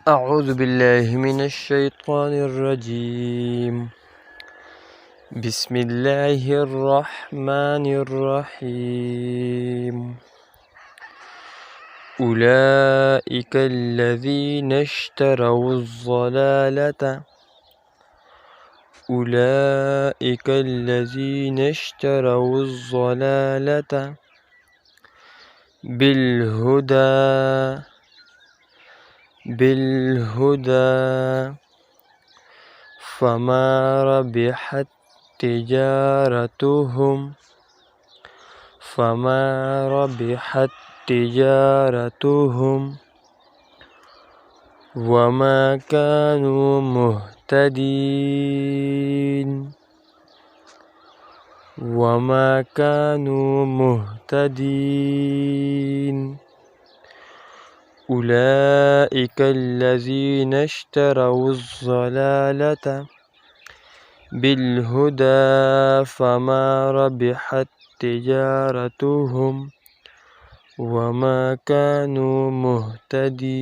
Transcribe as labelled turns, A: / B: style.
A: أعوذ بالله من الشيطان الرجيم. بسم الله الرحمن الرحيم. أولئك الذين اشتروا الضلالة أولئك الذين اشتروا الضلالة بالهدى فما ربحت تجارتهم وما كانوا مهتدين. أولئك الذين اشتروا الضلالة بالهدى فما ربحت تجارتهم وما كانوا مهتدين.